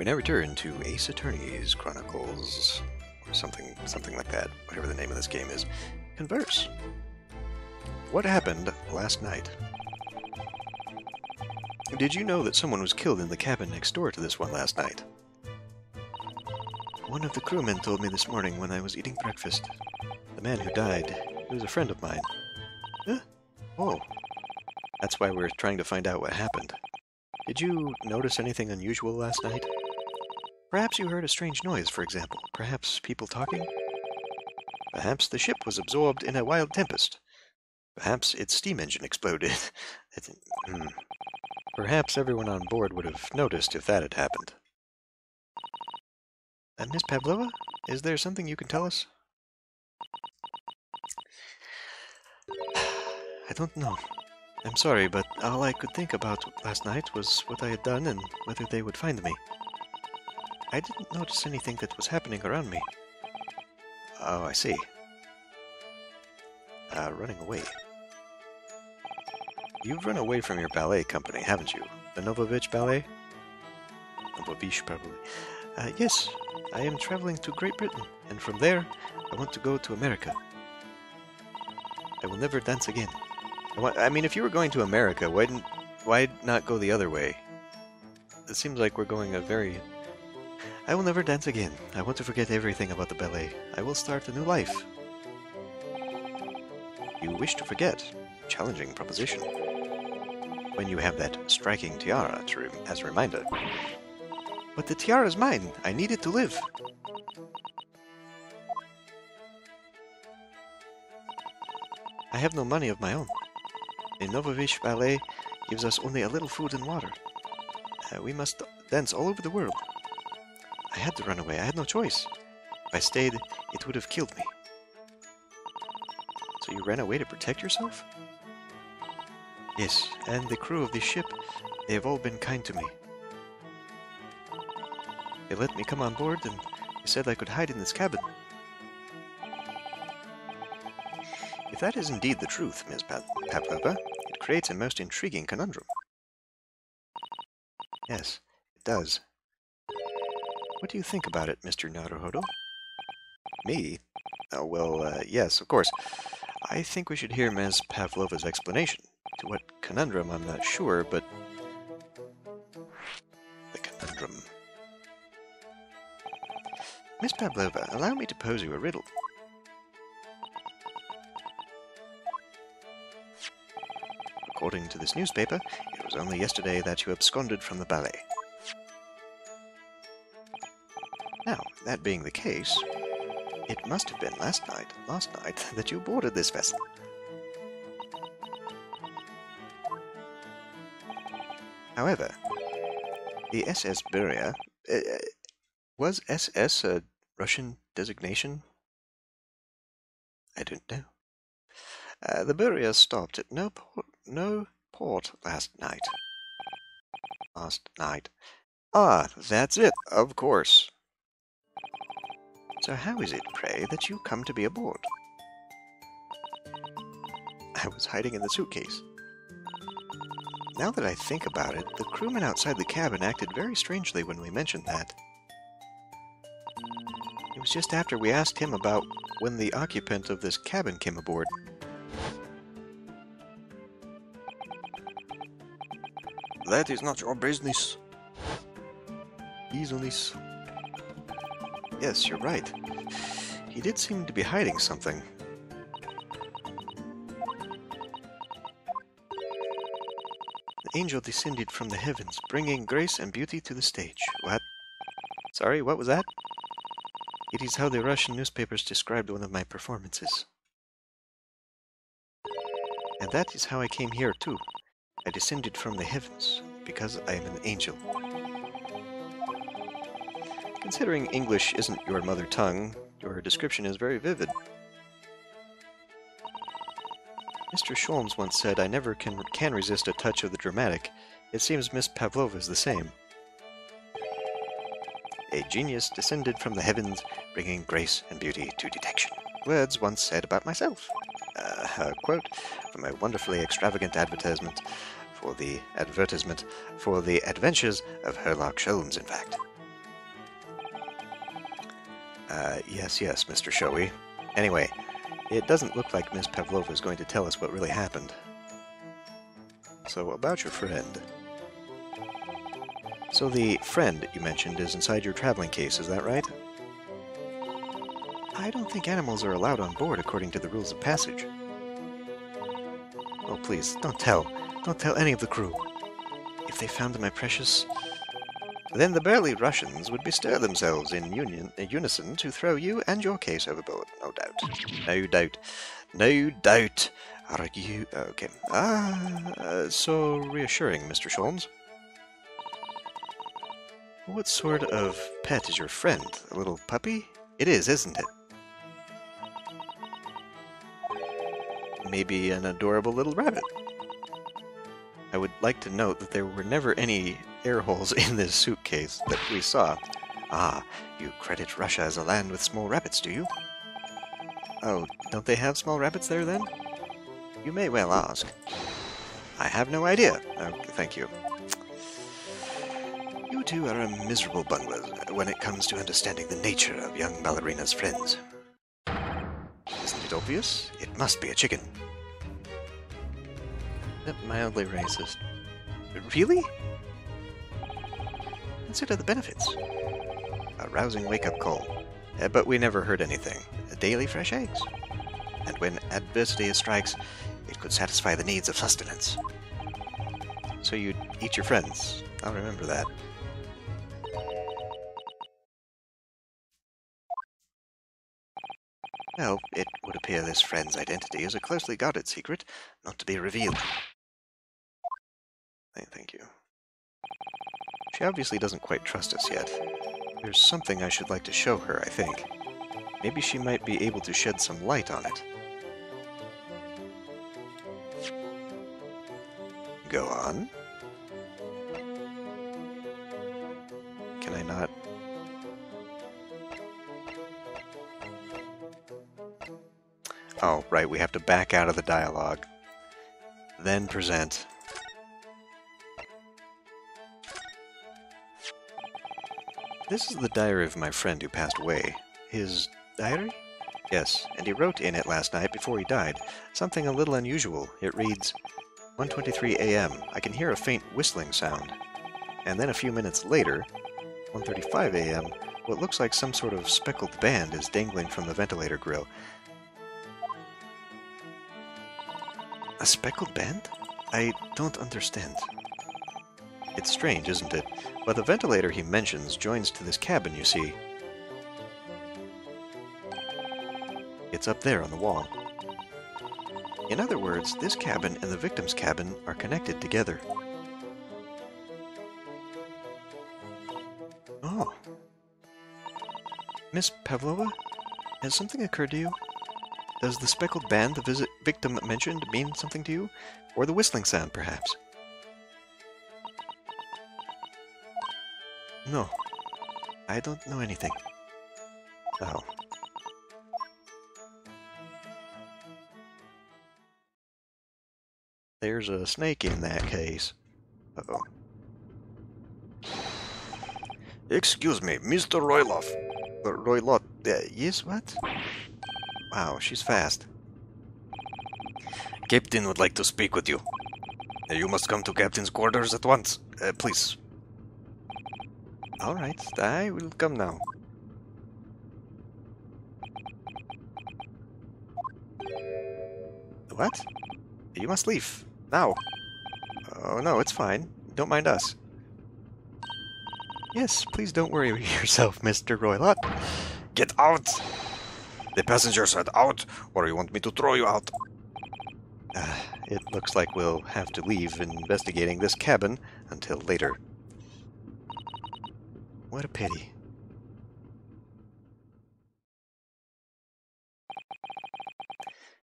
We now return to Ace Attorney's Chronicles, or something like that, whatever the name of this game is. Converse. What happened last night? Did you know that someone was killed in the cabin next door to this one last night? One of the crewmen told me this morning when I was eating breakfast. The man who died, he was a friend of mine. Huh? Oh. That's why we're trying to find out what happened. Did you notice anything unusual last night? Perhaps you heard a strange noise, for example. Perhaps people talking? Perhaps the ship was absorbed in a wild tempest. Perhaps its steam engine exploded. Perhaps everyone on board would have noticed if that had happened. Miss Pavlova, is there something you can tell us? I don't know. I'm sorry, but all I could think about last night was what I had done and whether they would find me. I didn't notice anything that was happening around me. Oh, I see. Running away. You've run away from your ballet company, haven't you? The Novovich Ballet? Novovich, probably. Yes, I am traveling to Great Britain, and from there, I want to go to America. I will never dance again. I mean, if you were going to America, why not go the other way? It seems like we're going a very... I will never dance again. I want to forget everything about the ballet. I will start a new life. You wish to forget? Challenging proposition. When you have that striking tiara as a reminder. But the tiara is mine. I need it to live. I have no money of my own. The Novovich Ballet gives us only a little food and water. We must dance all over the world. I had to run away. I had no choice. If I stayed, it would have killed me. So you ran away to protect yourself? Yes, and the crew of this ship, they have all been kind to me. They let me come on board and they said I could hide in this cabin. If that is indeed the truth, Ms. Pavlova, it creates a most intriguing conundrum. Yes, it does. What do you think about it, Mr. Naruhodo? Me? Oh, well, yes, of course. I think we should hear Ms. Pavlova's explanation. To what conundrum, I'm not sure, but... The conundrum. Miss Pavlova, allow me to pose you a riddle. According to this newspaper, it was only yesterday that you absconded from the ballet. Now, that being the case, it must have been last night, that you boarded this vessel. However, the SS Beria... was SS a Russian designation? I don't know. The Beria stopped at no port last night. Ah, that's it, of course. So how is it, pray, that you come to be aboard? I was hiding in the suitcase. Now that I think about it, the crewman outside the cabin acted very strangely when we mentioned that. It was just after we asked him about when the occupant of this cabin came aboard. That is not your business. Business. Yes, you're right. He did seem to be hiding something. The angel descended from the heavens, bringing grace and beauty to the stage. What? Sorry, what was that? It is how the Russian newspapers described one of my performances. And that is how I came here, too. I descended from the heavens, because I am an angel. Considering English isn't your mother tongue, your description is very vivid. Mr. Sholmes once said, I never can resist a touch of the dramatic. It seems Miss Pavlova is the same. A genius descended from the heavens, bringing grace and beauty to detection. Words once said about myself. A quote from a wonderfully extravagant advertisement for the adventures of Sherlock Holmes, in fact. Yes, yes, Mr. Shoei. Anyway, it doesn't look like Miss Pavlova is going to tell us what really happened. So, about your friend. So the friend you mentioned is inside your traveling case, is that right? I don't think animals are allowed on board according to the rules of passage. Oh, please, don't tell. Don't tell any of the crew. If they found my precious... Then the burly Russians would bestir themselves in unison to throw you and your case overboard, no doubt. No doubt. No doubt. Are you... Okay. So reassuring, Mr. Sholmes. What sort of pet is your friend? A little puppy? It is, isn't it? Maybe an adorable little rabbit. I would like to note that there were never any air holes in this suitcase that we saw. Ah, you credit Russia as a land with small rabbits, do you? Oh, don't they have small rabbits there then? You may well ask. I have no idea. Oh, thank you. You two are a miserable bunglers when it comes to understanding the nature of young Ballerina's friends. Isn't it obvious? It must be a chicken. Mildly racist. Really? Consider the benefits. A rousing wake-up call. But we never heard anything. Daily fresh eggs. And when adversity strikes, it could satisfy the needs of sustenance. So you'd eat your friends. I'll remember that. Well, it would appear this friend's identity is a closely guarded secret, not to be revealed. Thank you. She obviously doesn't quite trust us yet. There's something I should like to show her, I think. Maybe she might be able to shed some light on it. Go on. Can I not? Oh, right, we have to back out of the dialogue. Then present. This is the diary of my friend who passed away. His diary? Yes, and he wrote in it last night before he died. Something a little unusual. It reads, 1:23 a.m. I can hear a faint whistling sound. And then a few minutes later, 1:35 a.m., what looks like some sort of speckled band is dangling from the ventilator grill. A speckled band? I don't understand. It's strange, isn't it? But the ventilator he mentions joins to this cabin, you see. It's up there on the wall. In other words, this cabin and the victim's cabin are connected together. Oh. Miss Pavlova? Has something occurred to you? Does the speckled band the victim mentioned mean something to you? Or the whistling sound, perhaps? No. I don't know anything. Oh. There's a snake in that case. Uh-oh. Excuse me, Mr. Roylov. Roylot. Yes, what? Wow, she's fast. Captain would like to speak with you. You must come to Captain's quarters at once. Please. Alright, I will come now. What? You must leave. Now. Oh no, it's fine. Don't mind us. Yes, please don't worry yourself, Mr. Roylott. Get out! The passenger said out, or you want me to throw you out? It looks like we'll have to leave investigating this cabin until later. What a pity.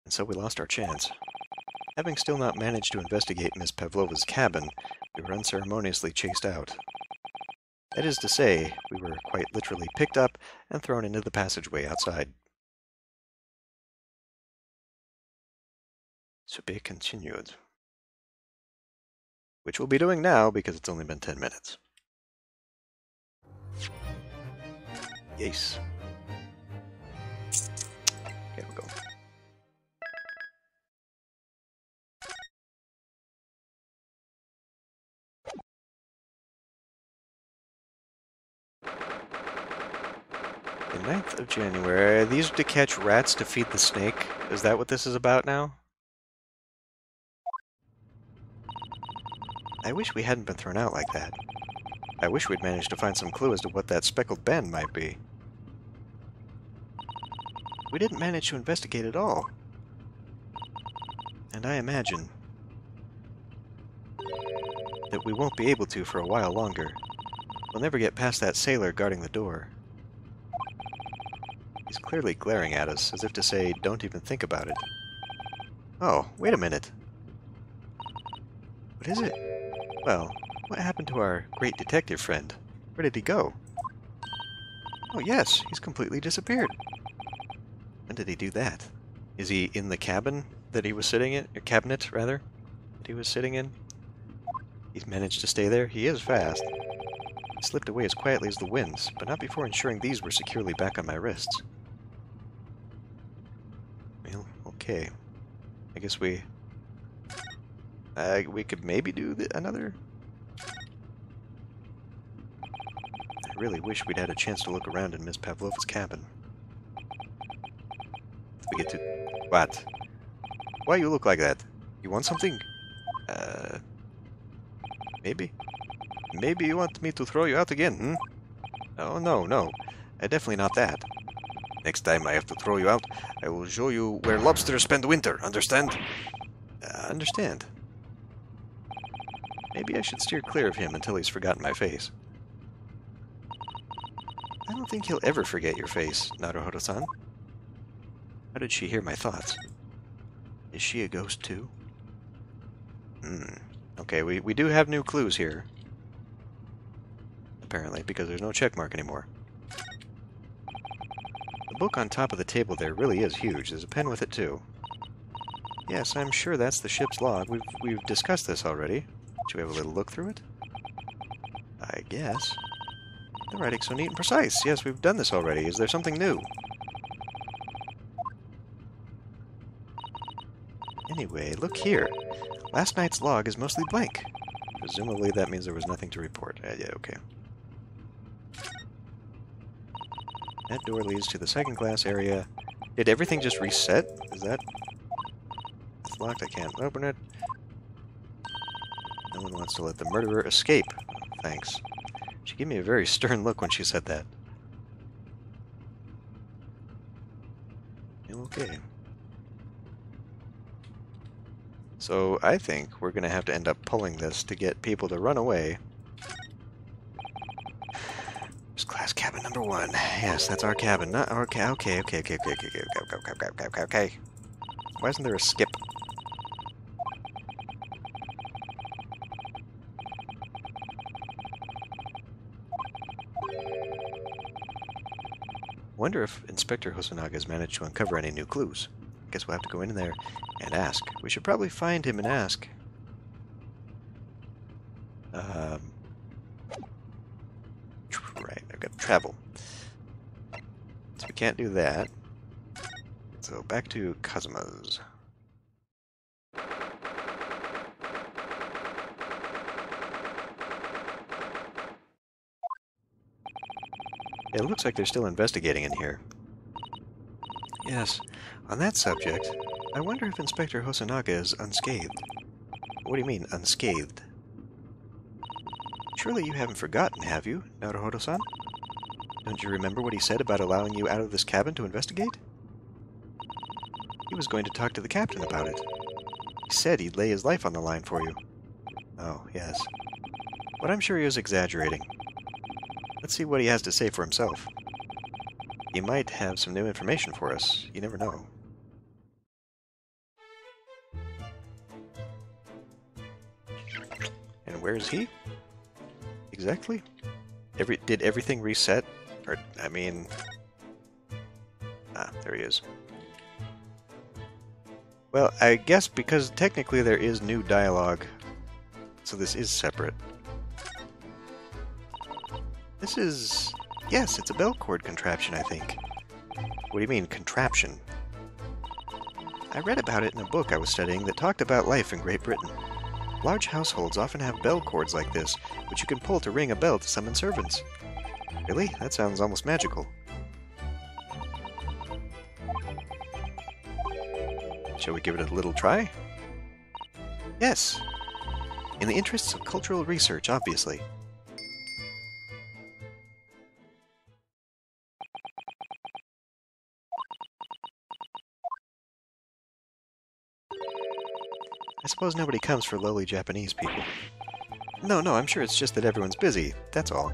And so we lost our chance. Having still not managed to investigate Miss Pavlova's cabin, we were unceremoniously chased out. That is to say, we were quite literally picked up and thrown into the passageway outside. To be continued. Which we'll be doing now because it's only been 10 minutes. Yes. go. The 9th of January. These are to catch rats to feed the snake. Is that what this is about now? I wish we hadn't been thrown out like that. I wish we'd managed to find some clue as to what that speckled band might be. We didn't manage to investigate at all. And I imagine that we won't be able to for a while longer. We'll never get past that sailor guarding the door. He's clearly glaring at us, as if to say, don't even think about it. Oh, wait a minute. What is it? Well, what happened to our great detective friend? Where did he go? Oh yes, he's completely disappeared. When did he do that? Is he in the cabin that he was sitting in? Or cabinet, rather, that he was sitting in? He's managed to stay there? He is fast. He slipped away as quietly as the winds, but not before ensuring these were securely back on my wrists. Well, okay. I guess we could maybe do another... I really wish we'd had a chance to look around in Miss Pavlova's cabin. We get to... What? Why you look like that? You want something? Maybe? Maybe you want me to throw you out again, hmm? Oh, no, no. Definitely not that. Next time I have to throw you out, I will show you where lobsters spend winter, understand? Understand. Maybe I should steer clear of him until he's forgotten my face. I don't think he'll ever forget your face, Naruhodo-san. How did she hear my thoughts? Is she a ghost too? Okay, we do have new clues here. Apparently, because there's no check mark anymore. The book on top of the table there really is huge. There's a pen with it too. Yes, I'm sure that's the ship's log. We've discussed this already. Should we have a little look through it? I guess. The writing's so neat and precise. Yes, we've done this already. Is there something new? Anyway, look here. Last night's log is mostly blank. Presumably that means there was nothing to report. Yeah, okay. That door leads to the second class area. Did everything just reset? Is that... It's locked, I can't open it. No one wants to let the murderer escape. Thanks. She gave me a very stern look when she said that. Okay. So I think we're going to have to end up pulling this to get people to run away. First class cabin number 1. Yes, that's our cabin. Not our okay. Why isn't there a skip? Wonder if Inspector Hosonaga has managed to uncover any new clues. Guess we'll have to go in there and ask. We should probably find him and ask. Right, I've got to travel. So we can't do that. So back to Kazuma's. It looks like they're still investigating in here. Yes, on that subject, I wonder if Inspector Hosonaga is unscathed. What do you mean, unscathed? Surely you haven't forgotten, have you, Naruhodo-san? Don't you remember what he said about allowing you out of this cabin to investigate? He was going to talk to the captain about it. He said he'd lay his life on the line for you. Oh, yes. But I'm sure he was exaggerating. Let's see what he has to say for himself. He might have some new information for us. You never know. And where is he? Exactly? Did everything reset? Or, I mean... Ah, there he is. Well, I guess because technically there is new dialogue, so this is separate. This is... Yes, it's a bell cord contraption, I think. What do you mean, contraption? I read about it in a book I was studying that talked about life in Great Britain. Large households often have bell cords like this, which you can pull to ring a bell to summon servants. Really? That sounds almost magical. Shall we give it a little try? Yes! In the interests of cultural research, obviously. I suppose nobody comes for lowly Japanese people. No, I'm sure it's just that everyone's busy, that's all.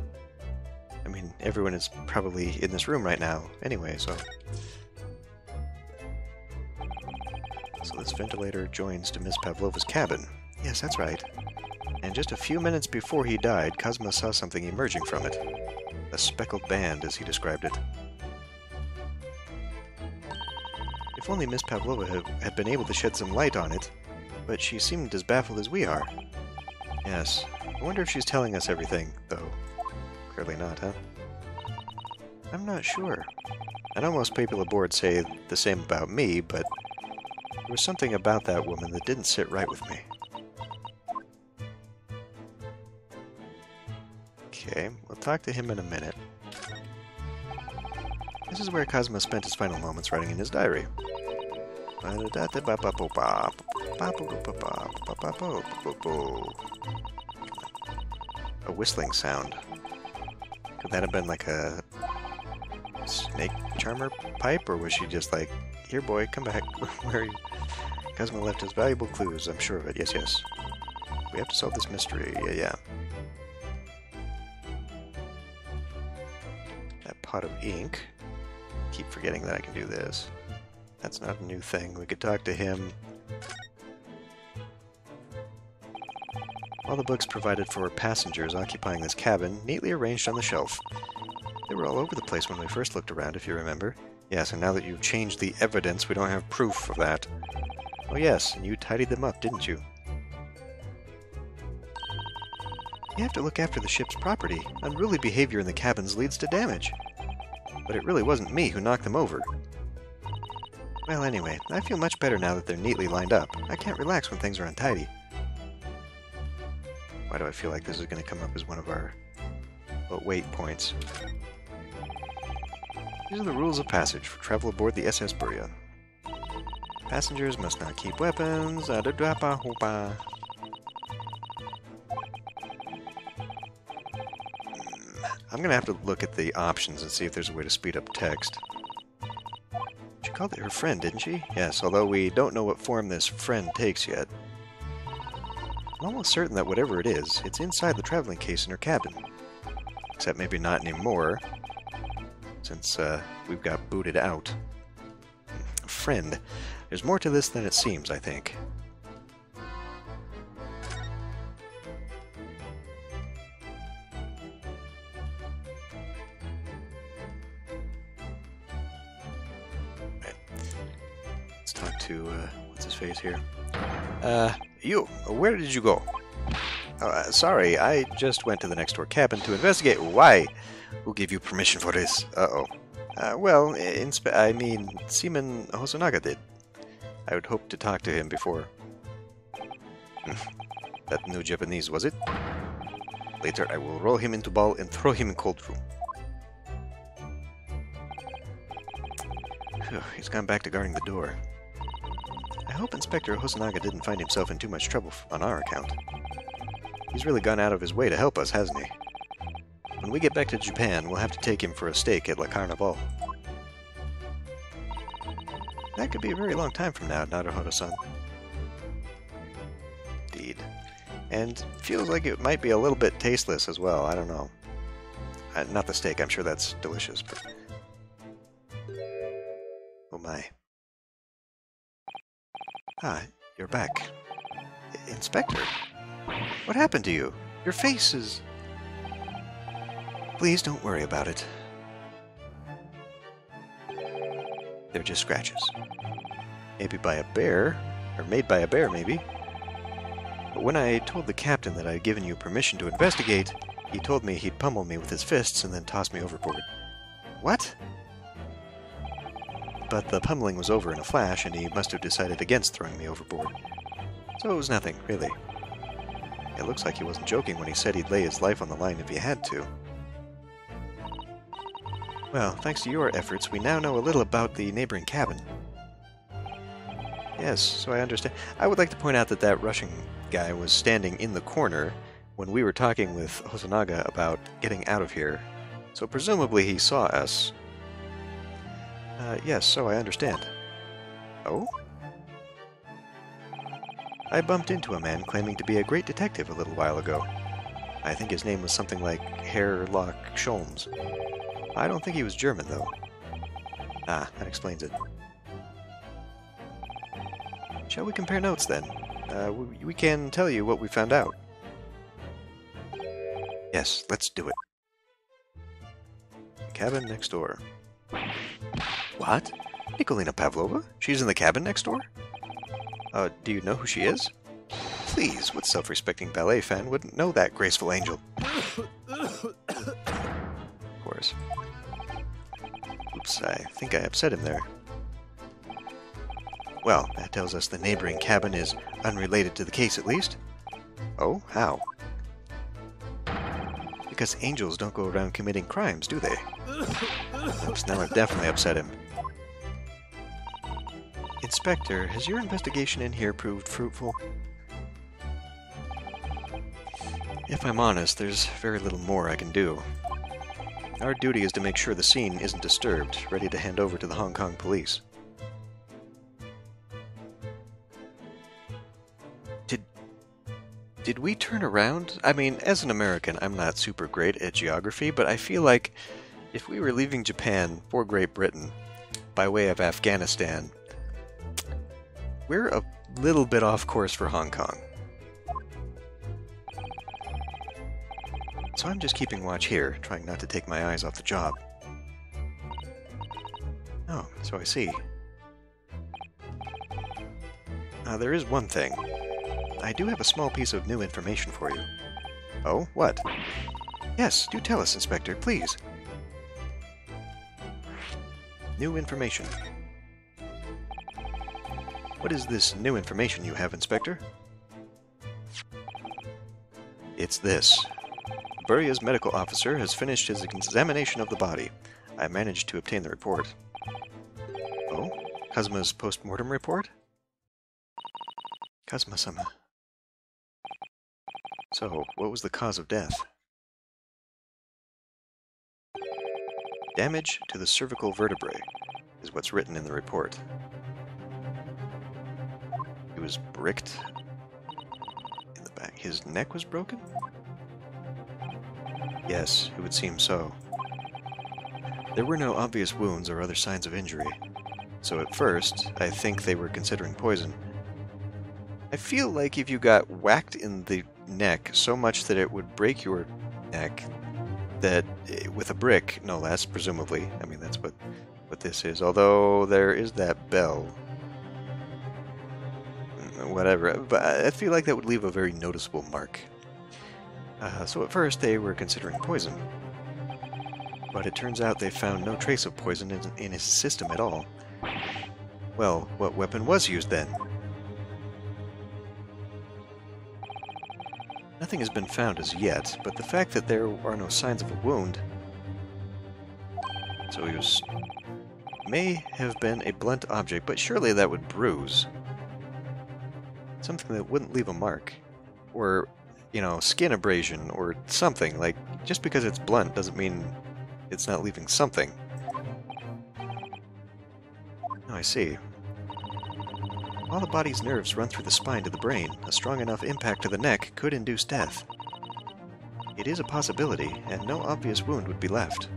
I mean, everyone is probably in this room right now, anyway, so... So this ventilator joins to Miss Pavlova's cabin. Yes, that's right. And just a few minutes before he died, Kazuma saw something emerging from it. A speckled band, as he described it. If only Miss Pavlova had been able to shed some light on it, but she seemed as baffled as we are. Yes, I wonder if she's telling us everything, though. Clearly not, huh? I'm not sure. I know most people aboard say the same about me, but there was something about that woman that didn't sit right with me. Okay, we'll talk to him in a minute. This is where Kazuma spent his final moments writing in his diary. A whistling sound. Could that have been like a snake charmer pipe, or was she just like, here boy, come back, where are you? Kazuma left his valuable clues, I'm sure of it, yes. We have to solve this mystery, yeah. That pot of ink. Keep forgetting that I can do this. That's not a new thing. We could talk to him. All the books provided for passengers occupying this cabin, neatly arranged on the shelf. They were all over the place when we first looked around, if you remember. Yes, and now that you've changed the evidence, we don't have proof of that. Oh yes, and you tidied them up, didn't you? You have to look after the ship's property. Unruly behavior in the cabins leads to damage. But it really wasn't me who knocked them over. Well, anyway, I feel much better now that they're neatly lined up. I can't relax when things are untidy. Why do I feel like this is going to come up as one of our wait points? These are the rules of passage for travel aboard the SS Burya. Passengers must not keep weapons. I'm going to have to look at the options and see if there's a way to speed up text. She called it her friend, didn't she? Yes, although we don't know what form this friend takes yet. I'm almost certain that whatever it is, it's inside the traveling case in her cabin. Except maybe not anymore, since we've got booted out. Friend. There's more to this than it seems, I think. Let's talk to, what's his face here? You, where did you go? Sorry, I just went to the next door cabin to investigate. Why? Who gave you permission for this? Uh-oh. Well, I mean, Seaman Hosonaga did. I would hope to talk to him before... That new Japanese, was it? Later, I will roll him into ball and throw him in cold room. Phew, he's gone back to guarding the door. I hope Inspector Hosonaga didn't find himself in too much trouble on our account. He's really gone out of his way to help us, hasn't he? When we get back to Japan, we'll have to take him for a steak at La Carnival. That could be a very long time from now, Naruhodo-san. Indeed. And feels like it might be a little bit tasteless as well, I don't know. Not the steak, I'm sure that's delicious, but... Oh my. Ah, you're back. Inspector? What happened to you? Your face is... Please don't worry about it. They're just scratches. Maybe by a bear, or made by a bear, maybe. But when I told the captain that I had given you permission to investigate, he told me he'd pummel me with his fists and then toss me overboard. What? but the pummeling was over in a flash, and he must have decided against throwing me overboard. So it was nothing, really. It looks like he wasn't joking when he said he'd lay his life on the line if he had to. Well, thanks to your efforts, we now know a little about the neighboring cabin. Yes, so I understand. I would like to point out that that Russian guy was standing in the corner when we were talking with Hosonaga about getting out of here. So presumably he saw us. Yes, so I understand. Oh? I bumped into a man claiming to be a great detective a little while ago. I think his name was something like Herlock Sholmes. I don't think he was German, though. Ah, that explains it. Shall we compare notes, then? We can tell you what we found out. Yes, let's do it. Cabin next door. What? Nikolina Pavlova? She's in the cabin next door? Do you know who she is? Please, what self-respecting ballet fan wouldn't know that graceful angel? Of course. Oops, I think I upset him there. Well, that tells us the neighboring cabin is unrelated to the case at least. Oh, how? Because angels don't go around committing crimes, do they? Oops, now I've definitely upset him. Inspector, has your investigation in here proved fruitful? If I'm honest, there's very little more I can do. Our duty is to make sure the scene isn't disturbed, ready to hand over to the Hong Kong police. Did we turn around? I mean, as an American, I'm not super great at geography, but I feel like if we were leaving Japan for Great Britain by way of Afghanistan, we're a little bit off course for Hong Kong. So I'm just keeping watch here, trying not to take my eyes off the job. Oh, so I see. There is one thing. I do have a small piece of new information for you. Oh, what? Yes, do tell us, Inspector, please. New information. What is this new information you have, Inspector? It's this. Buria's medical officer has finished his examination of the body. I managed to obtain the report. Oh? Kazuma's post-mortem report? Kazuma-sama. So, what was the cause of death? Damage to the cervical vertebrae is what's written in the report. He was bricked in the back. His neck was broken? Yes, it would seem so. There were no obvious wounds or other signs of injury, so at first, I think they were considering poison. I feel like if you got whacked in the neck so much that it would break your neck, that with a brick, no less, presumably. I mean, that's what this is. Although there is that bell. Whatever. But I feel like that would leave a very noticeable mark. So at first they were considering poison. But it turns out they found no trace of poison in his system at all. Well, what weapon was used then? Nothing has been found as yet, but the fact that there are no signs of a wound... So he was... may have been a blunt object, but surely that would bruise. Something that wouldn't leave a mark. Or, you know, skin abrasion, or something. Like, just because it's blunt doesn't mean it's not leaving something. Oh, I see. While the body's nerves run through the spine to the brain, a strong enough impact to the neck could induce death. It is a possibility, and no obvious wound would be left.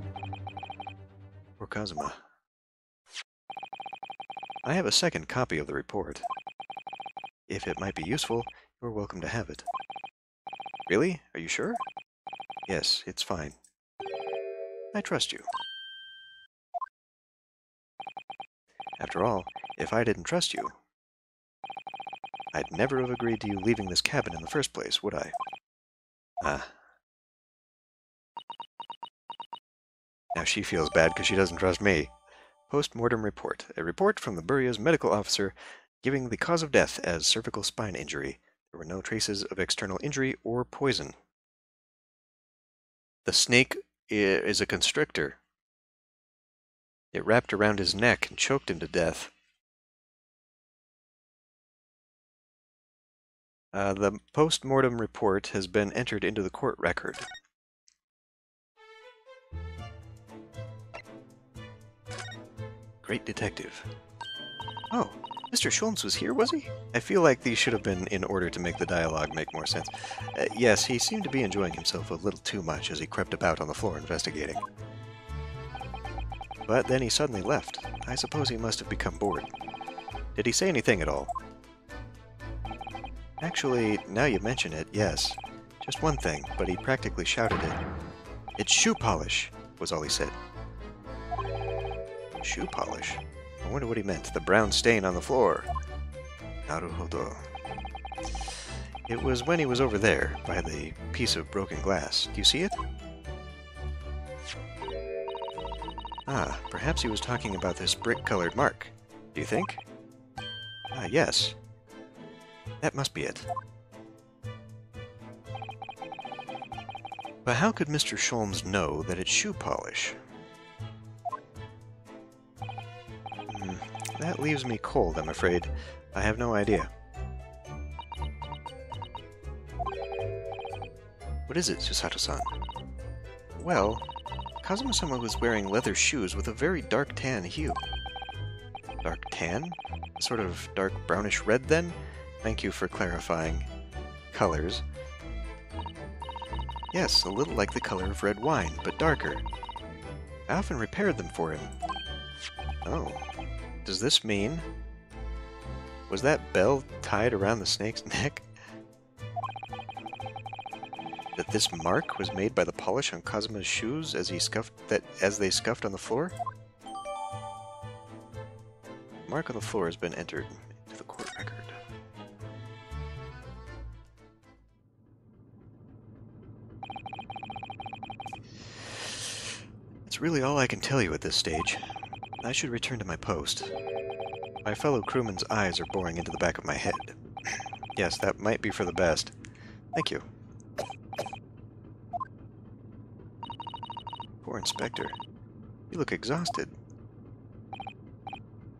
Poor Kazuma. I have a second copy of the report. If it might be useful, you're welcome to have it. Really? Are you sure? Yes, it's fine. I trust you. After all, if I didn't trust you, I'd never have agreed to you leaving this cabin in the first place, would I? Ah. Now she feels bad because she doesn't trust me. Post-mortem report. A report from the Buria's medical officer giving the cause of death as cervical spine injury. There were no traces of external injury or poison. The snake is a constrictor. It wrapped around his neck and choked him to death. The post-mortem report has been entered into the court record. Great detective. Oh, Mr. Scholz was here, was he? I feel like these should have been in order to make the dialogue make more sense. Yes, he seemed to be enjoying himself a little too much as he crept about on the floor investigating. But then he suddenly left. I suppose he must have become bored. Did he say anything at all? Actually, now you mention it, yes. Just one thing, but he practically shouted it. "It's shoe polish," was all he said. Shoe polish? I wonder what he meant. The brown stain on the floor. Naruhodo. It was when he was over there, by the piece of broken glass. Do you see it? Ah, perhaps he was talking about this brick-colored mark. Do you think? Ah, yes. That must be it. But how could Mr. Scholz know that it's shoe polish? That leaves me cold, I'm afraid. I have no idea. What is it, Susato-san? Well, Kazuma-sama was wearing leather shoes with a very dark tan hue. Dark tan? A sort of dark brownish red, then? Thank you for clarifying colors. Yes, a little like the color of red wine, but darker. I often repaired them for him. Oh. Does this mean... Was that bell tied around the snake's neck? That this mark was made by the polish on Kazuma's shoes as they scuffed on the floor? Mark on the floor has been entered into the court record. That's really all I can tell you at this stage. I should return to my post. My fellow crewman's eyes are boring into the back of my head. Yes, that might be for the best. Thank you. Poor Inspector. You look exhausted.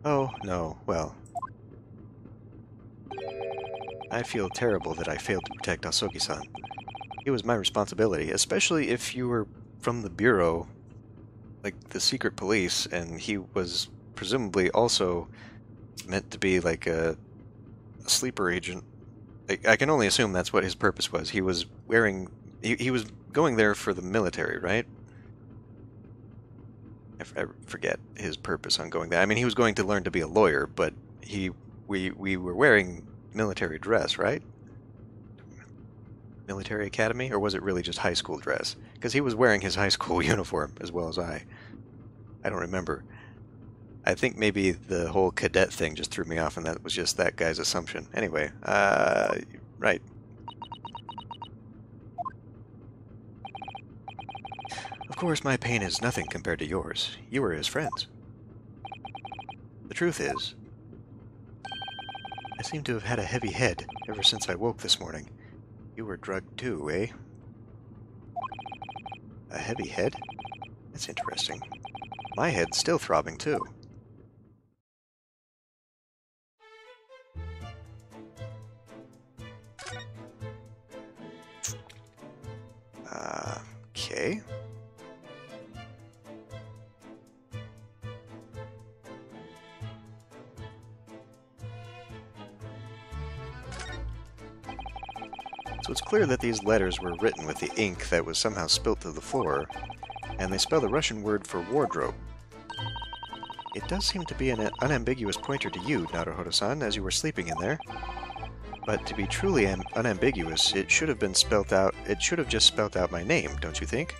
Oh, no, well. I feel terrible that I failed to protect Asogi-san. It was my responsibility, especially if you were from the Bureau, like the secret police, and he was presumably also meant to be like a sleeper agent. I can only assume that's what his purpose was. He was wearing... He was going there for the military, right? I forget his purpose on going there. I mean, he was going to learn to be a lawyer, but we were wearing military dress, right? Military academy? Or was it really just high school dress? Because he was wearing his high school uniform, as well as I. I don't remember. I think maybe the whole cadet thing just threw me off, and that was just that guy's assumption. Anyway, right. Of course, my pain is nothing compared to yours. You were his friends. The truth is, I seem to have had a heavy head ever since I woke this morning. You were drugged too, eh? A heavy head? That's interesting. My head's still throbbing too. Okay. So it's clear that these letters were written with the ink that was somehow spilt to the floor, and they spell the Russian word for wardrobe. It does seem to be an unambiguous pointer to you, Naruhodo-san, as you were sleeping in there. But to be truly unambiguous, it should have been spelt out. It should have just spelt out my name, don't you think?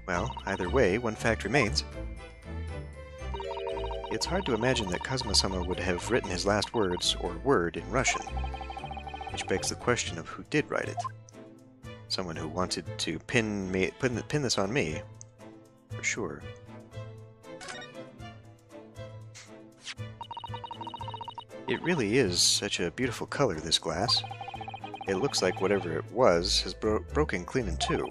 Well, either way, one fact remains. It's hard to imagine that Kazuma-sama would have written his last words, or word, in Russian. Which begs the question of who did write it. Someone who wanted to pin this on me, for sure. It really is such a beautiful color, this glass. It looks like whatever it was has broken clean in two.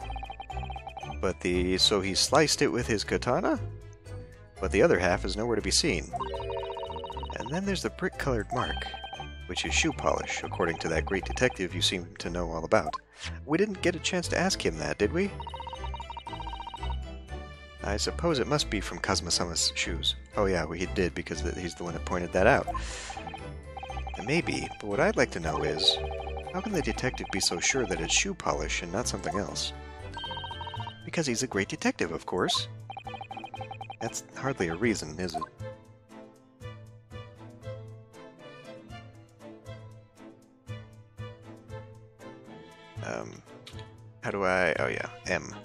So he sliced it with his katana? But the other half is nowhere to be seen. And then there's the brick-colored mark, which is shoe polish, according to that great detective you seem to know all about. We didn't get a chance to ask him that, did we? I suppose it must be from Kazuma-sama's shoes. Oh yeah, well, he did, because he's the one that pointed that out. Maybe, but what I'd like to know is, how can the detective be so sure that it's shoe polish and not something else? Because he's a great detective, of course. That's hardly a reason, is it? How do I... oh yeah, M.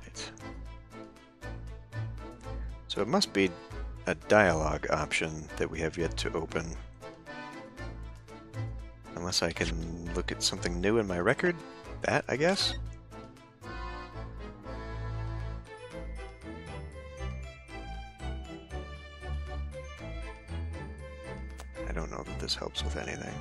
Right. So it must be a dialogue option that we have yet to open. Unless I can look at something new in my record? That, I guess? I don't know that this helps with anything.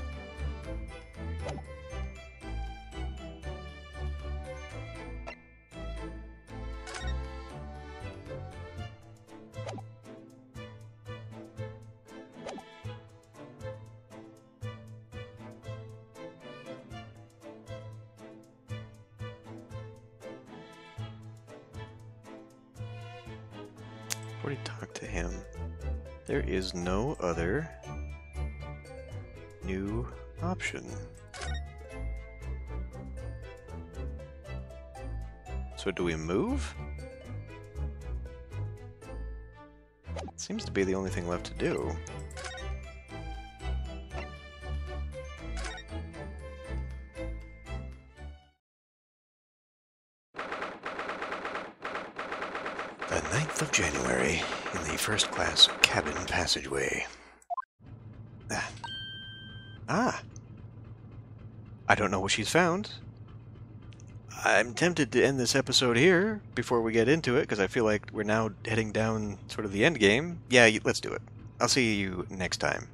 Already talked to him. There is no other new option. So do we move? Seems to be the only thing left to do. The 9th of January, in the first-class cabin passageway. Ah! I don't know what she's found. I'm tempted to end this episode here before we get into it, because I feel like we're now heading down sort of the end game. Yeah, let's do it. I'll see you next time.